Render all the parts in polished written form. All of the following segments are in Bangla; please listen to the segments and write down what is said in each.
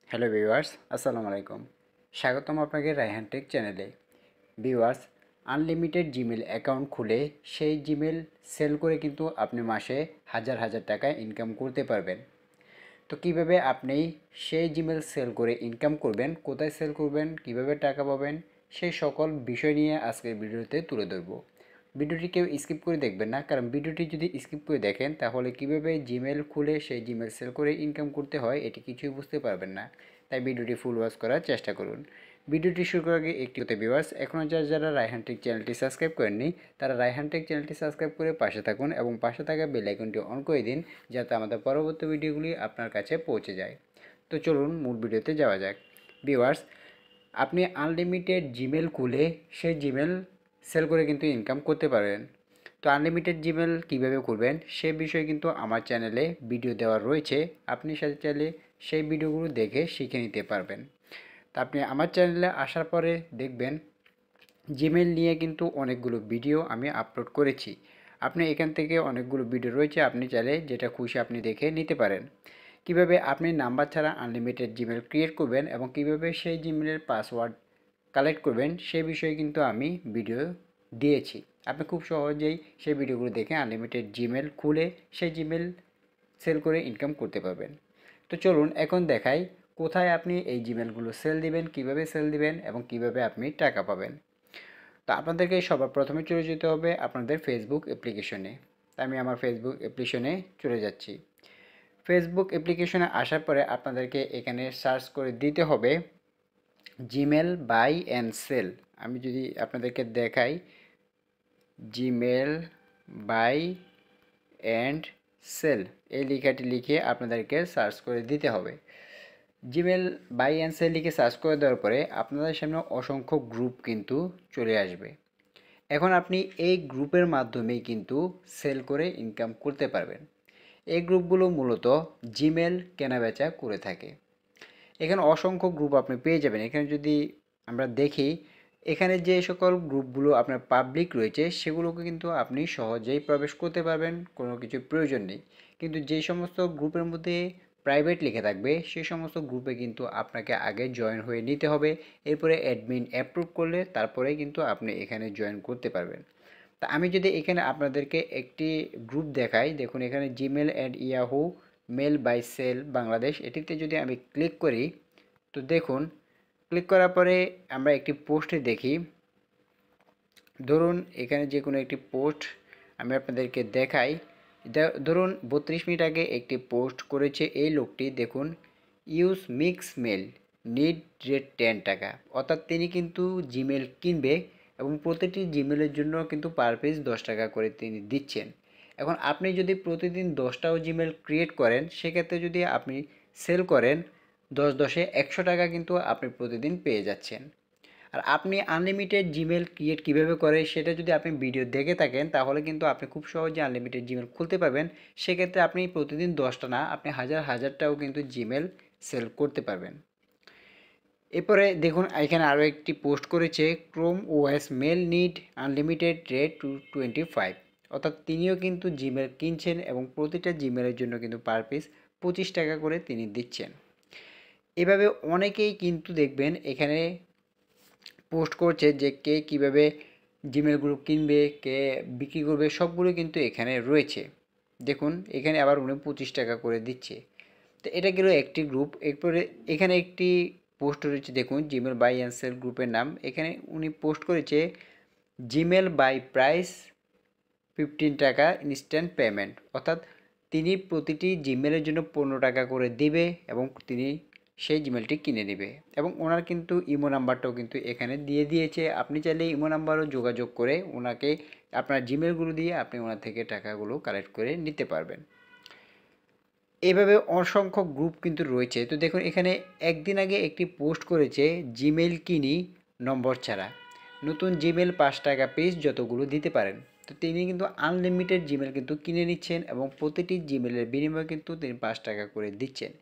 হ্যালো ভিউয়ার্স, আসসালামু আলাইকুম। স্বাগতম আপনাকে রায়হান টেক চ্যানেলে। ভিউয়ার্স, আনলিমিটেড জিমেল অ্যাকাউন্ট খুলে সেই জিমেল সেল করে কিন্তু আপনি মাসে হাজার হাজার টাকা ইনকাম করতে পারবেন। তো কিভাবে আপনি সেই জিমেল সেল করে ইনকাম করবেন, কোথায় সেল করবেন, কিভাবে টাকা পাবেন, সেই সকল বিষয় নিয়ে আজকের ভিডিওতে তুলে ধরব। ভিডিওটি কেউ স্কিপ করে দেখবেন না, কারণ ভিডিওটি যদি স্কিপ করে দেখেন তাহলে কিভাবে জিমেল খুলে সেই জিমেল সেল করে ইনকাম করতে হয় এটি কিছুই বুঝতে পারবেন না। তাই ভিডিওটি ফুল ওয়াচ করার চেষ্টা করুন। ভিডিওটি শুরু করার আগে একটি হতে ভিউয়ার্স, এখনও যারা রায়হান টেক চ্যানেলটি সাবস্ক্রাইব করেননি তারা রায়হান টেক চ্যানেলটি সাবস্ক্রাইব করে পাশে থাকুন এবং পাশে থাকা বেল আইকনটি অন করে দিন, যাতে আমাদের পরবর্তী ভিডিওগুলি আপনার কাছে পৌঁছে যায়। তো চলুন মূল ভিডিওতে যাওয়া যাক। ভিউয়ার্স, আপনি আনলিমিটেড জিমেল খুলে সেই জিমেল সেল করে কিন্তু ইনকাম করতে পারেন। তো আনলিমিটেড জিমেল কীভাবে করবেন সে বিষয়ে কিন্তু আমার চ্যানেলে ভিডিও দেওয়া রয়েছে, আপনি সাথে চাইলে সেই ভিডিওগুলো দেখে শিখে নিতে পারবেন। তা আপনি আমার চ্যানেলে আসার পরে দেখবেন জিমেল নিয়ে কিন্তু অনেকগুলো ভিডিও আমি আপলোড করেছি। আপনি এখান থেকে অনেকগুলো ভিডিও রয়েছে, আপনি চাইলে যেটা খুশি আপনি দেখে নিতে পারেন। কিভাবে আপনি নাম্বার ছাড়া আনলিমিটেড জিমেল ক্রিয়েট করবেন এবং কিভাবে সেই জিমেলের পাসওয়ার্ড কালেক্ট করবেন সে বিষয়ে কিন্তু আমি ভিডিও দিয়েছি। আপনি খুব সহজেই সেই ভিডিওগুলো দেখে আনলিমিটেড জিমেল খুলে সেই জিমেল সেল করে ইনকাম করতে পারবেন। তো চলুন এখন দেখাই কোথায় আপনি এই জিমেলগুলো সেল দিবেন, কিভাবে সেল দিবেন এবং কিভাবে আপনি টাকা পাবেন। তো আপনাদেরকে সবার প্রথমে চলে যেতে হবে আপনাদের ফেসবুক অ্যাপ্লিকেশনে। তা আমি আমার ফেসবুক অ্যাপ্লিকেশনে চলে যাচ্ছি। ফেসবুক অ্যাপ্লিকেশনে আসার পরে আপনাদেরকে এখানে সার্চ করে দিতে হবে জিমেল বাই অ্যান্ড সেল। আমি যদি আপনাদেরকে দেখাই, জিমেল বাই অ্যান্ড সেল এই লেখাটি লিখে আপনাদেরকে সার্চ করে দিতে হবে। জিমেল বাই অ্যান্ড সেল লিখে সার্চ করে দেওয়ার পরে আপনাদের সামনে অসংখ্য গ্রুপ কিন্তু চলে আসবে। এখন আপনি এই গ্রুপের মাধ্যমেই কিন্তু সেল করে ইনকাম করতে পারবেন। এই গ্রুপগুলো মূলত জিমেল কেনাবেচা করে থাকে। এখানে অসংখ্য গ্রুপ আপনি পেয়ে যাবেন। এখানে যদি আমরা দেখি, এখানে যে সকল গ্রুপগুলো আপনার পাবলিক রয়েছে সেগুলোকে কিন্তু আপনি সহজেই প্রবেশ করতে পারবেন, কোনো কিছুর প্রয়োজন নেই। কিন্তু যে সমস্ত গ্রুপের মধ্যে প্রাইভেট লিখে থাকবে সেই সমস্ত গ্রুপে কিন্তু আপনাকে আগে জয়েন হয়ে নিতে হবে। এরপরে অ্যাডমিন অ্যাপ্রুভ করলে তারপরে কিন্তু আপনি এখানে জয়েন করতে পারবেন। তা আমি যদি এখানে আপনাদেরকে একটি গ্রুপ দেখাই, দেখুন এখানে Gmail and Yahoo mail by sell Bangladesh, এটিতে যদি আমি ক্লিক করি তো দেখুন ক্লিক করার পরে আমরা একটি পোস্টে দেখি। ধরুন এখানে যে কোনো একটি পোস্ট আমি আপনাদেরকে দেখাই। ধরুন 32 মিনিট আগে একটি পোস্ট করেছে এই লোকটি, দেখুন use mix mail need rate 10 টাকা, অর্থাৎ তিনি কিন্তু জিমেল কিনবে এবং প্রতিটি জিমেলের জন্য কিন্তু পার পেজ 10 টাকা করে তিনি দিচ্ছেন। এখন আপনি যদি প্রতিদিন 10টাও জিমেল ক্রিয়েট করেন সেক্ষেত্রে যদি আপনি সেল করেন 10 100 টাকা কিন্তু আপনি প্রতিদিন পেয়ে যাচ্ছেন। আর আপনি আনলিমিটেড জিমেল ক্রিয়েট কীভাবে করে সেটা যদি আপনি ভিডিও দেখে থাকেন তাহলে কিন্তু আপনি খুব সহজে আনলিমিটেড জিমেল খুলতে পারবেন। সেক্ষেত্রে আপনি প্রতিদিন 10টা না, আপনি হাজার হাজারটাও কিন্তু জিমেল সেল করতে পারবেন। এরপরে দেখুন এখানে আরও একটি পোস্ট করেছে, Chrome OS mail need unlimited rate 225, অর্থাৎ তিনিও কিন্তু জিমেল কিনছেন এবং প্রতিটা জিমেলের জন্য কিন্তু পার পিস 25 টাকা করে তিনি দিচ্ছেন। এভাবে অনেকেই কিন্তু দেখবেন এখানে পোস্ট করছে যে কে কীভাবে জিমেলগুলো কিনবে, কে বিক্রি করবে, সবগুলো কিন্তু এখানে রয়েছে। দেখুন এখানে আবার উনি 25 টাকা করে দিচ্ছে। তো এটা গেল একটি গ্রুপ। এরপরে এখানে একটি পোস্ট রয়েছে, দেখুন জিমেল বাই অ্যান্ড সেল গ্রুপের নাম। এখানে উনি পোস্ট করেছে জিমেল বাই প্রাইস 15 টাকা ইনস্ট্যান্ট পেমেন্ট, অর্থাৎ তিনি প্রতিটি জিমেলের জন্য 15 টাকা করে দিবে এবং তিনি সেই জিমেলটি কিনে নেবে। এবং ওনার কিন্তু ইমো নাম্বারটাও কিন্তু এখানে দিয়ে দিয়েছে, আপনি চাইলে ইমো নাম্বারও যোগাযোগ করে ওনাকে আপনার জিমেলগুলো দিয়ে আপনি ওনার থেকে টাকাগুলো কালেক্ট করে নিতে পারবেন। এভাবে অসংখ্য গ্রুপ কিন্তু রয়েছে। তো দেখুন এখানে একদিন আগে একটি পোস্ট করেছে জিমেল কিনি নম্বর ছাড়া, নতুন জিমেল 5 টাকা পিস যতগুলো দিতে পারেন। তো তিনি কিন্তু আনলিমিটেড জিমেল কিন্তু কিনে নিচ্ছেন এবং প্রতিটি জিমেলের বিনিময়ে কিন্তু তিনি 5 টাকা করে দিচ্ছেন।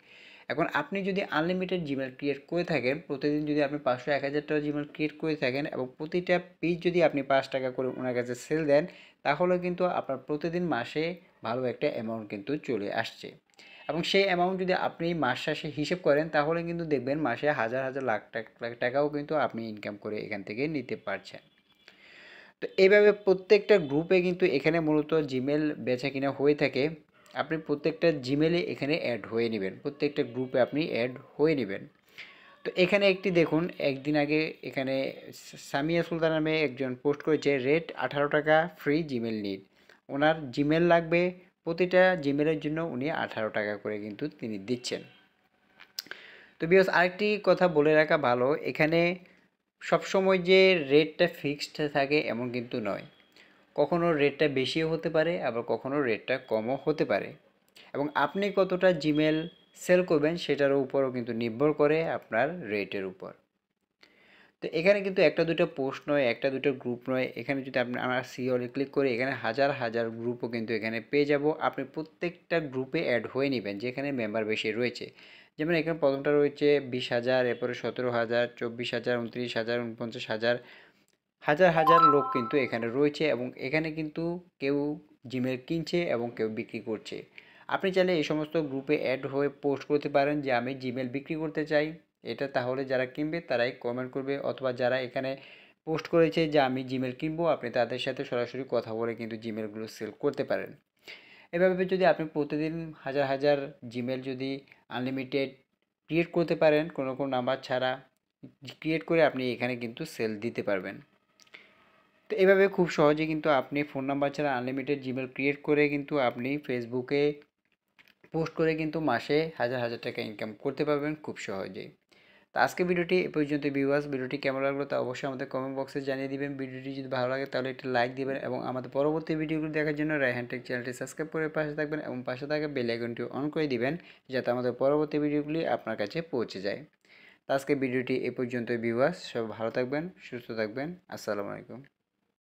এখন আপনি যদি আনলিমিটেড জিমেল ক্রিয়েট করে থাকেন, প্রতিদিন যদি আপনি 500 1000টা জিমেল ক্রিয়েট করে থাকেন এবং প্রতিটা পিস যদি আপনি 5 টাকা করে ওনার কাছে সেল দেন, তাহলে কিন্তু আপনার প্রতিদিন মাসে ভালো একটা অ্যামাউন্ট কিন্তু চলে আসছে। এবং সেই অ্যামাউন্ট যদি আপনি মাস শেষে হিসেব করেন তাহলে কিন্তু দেখবেন মাসে হাজার হাজার লাখ লাখ টাকাও কিন্তু আপনি ইনকাম করে এখান থেকে নিতে পারছেন। তো এইভাবে প্রত্যেকটা গ্রুপে কিন্তু এখানে মূলত জিমেল বেচা কিনা হয়ে থাকে। আপনি প্রত্যেকটা জিমেলে এখানে অ্যাড হয়ে নেবেন, প্রত্যেকটা গ্রুপে আপনি অ্যাড হয়ে নেবেন। তো এখানে একটি দেখুন, একদিন আগে এখানে সামিয়া সুলতান নামে একজন পোস্ট করেছে, রেট 18 টাকা ফ্রি জিমেল নিড। ওনার জিমেল লাগবে, প্রতিটা জিমেলের জন্য উনি 18 টাকা করে কিন্তু তিনি দিচ্ছেন। তো বিকজ আরেকটি কথা বলে রাখা ভালো, এখানে সবসময় যে রেটটা ফিক্সড থাকে এমন কিন্তু নয়। কখনো রেটটা বেশিও হতে পারে, আবার কখনো রেটটা কমও হতে পারে। এবং আপনি কতটা জিমেল সেল করবেন সেটার উপরও কিন্তু নির্ভর করে আপনার রেটের উপর। তো এখানে কিন্তু একটা দুটো পোস্ট নয়, একটা দুটো গ্রুপ নয়, এখানে যদি আমরা সিওলে ক্লিক করি এখানে হাজার হাজার গ্রুপও কিন্তু এখানে পেয়ে যাব। আপনি প্রত্যেকটা গ্রুপে অ্যাড হয়ে নেবেন যেখানে মেম্বার বেশি রয়েছে। যেমন এখানে প্রথমটা রয়েছে 20,000, এরপরে 17,000, 24,000, 29,000, 49,000, হাজার হাজার লোক কিন্তু এখানে রয়েছে। এবং এখানে কিন্তু কেউ জিমেল কিনছে এবং কেউ বিক্রি করছে। আপনি চাইলে এই সমস্ত গ্রুপে অ্যাড হয়ে পোস্ট করতে পারেন যে আমি জিমেল বিক্রি করতে চাই, এটা তাহলে যারা কিনবে তারাই কমেন্ট করবে, অথবা যারা এখানে পোস্ট করেছে যে আমি জিমেল কিনবো আপনি তাদের সাথে সরাসরি কথা বলে কিন্তু জিমেলগুলো সেল করতে পারেন। এভাবে যদি আপনি প্রতিদিন হাজার হাজার জিমেল যদি আনলিমিটেড ক্রিয়েট করতে পারেন কোনো কোনো নাম্বার ছাড়া, ক্রিয়েট করে আপনি এখানে কিন্তু সেল দিতে পারবেন। তো এভাবে খুব সহজে কিন্তু আপনি ফোন নাম্বার ছাড়া আনলিমিটেড জিমেল ক্রিয়েট করে কিন্তু আপনি ফেসবুকে পোস্ট করে কিন্তু মাসে হাজার হাজার টাকা ইনকাম করতে পারবেন খুব সহজেই। তো আজকে ভিডিওটি এ পর্যন্ত ভিউয়ার্স, ভিডিওটি কেমন লাগলো তা অবশ্যই আমাদের কমেন্ট বক্সে জানিয়ে দিবেন। ভিডিওটি যদি ভালো লাগে তাহলে একটি লাইক দিবেন এবং আমাদের পরবর্তী ভিডিওগুলো দেখার জন্য রায়হান টেক চ্যানেলটি সাবস্ক্রাইব করে পাশে থাকবেন এবং পাশে থাকা বেল আইকনটি অন করে দিবেন যাতে আমাদের পরবর্তী ভিডিওগুলি আপনার কাছে পৌঁছে যায়। তো আজকে ভিডিওটি এ পর্যন্ত ভিউয়ার্স, সব ভালো থাকবেন, সুস্থ থাকবেন। আসসালামু আলাইকুম।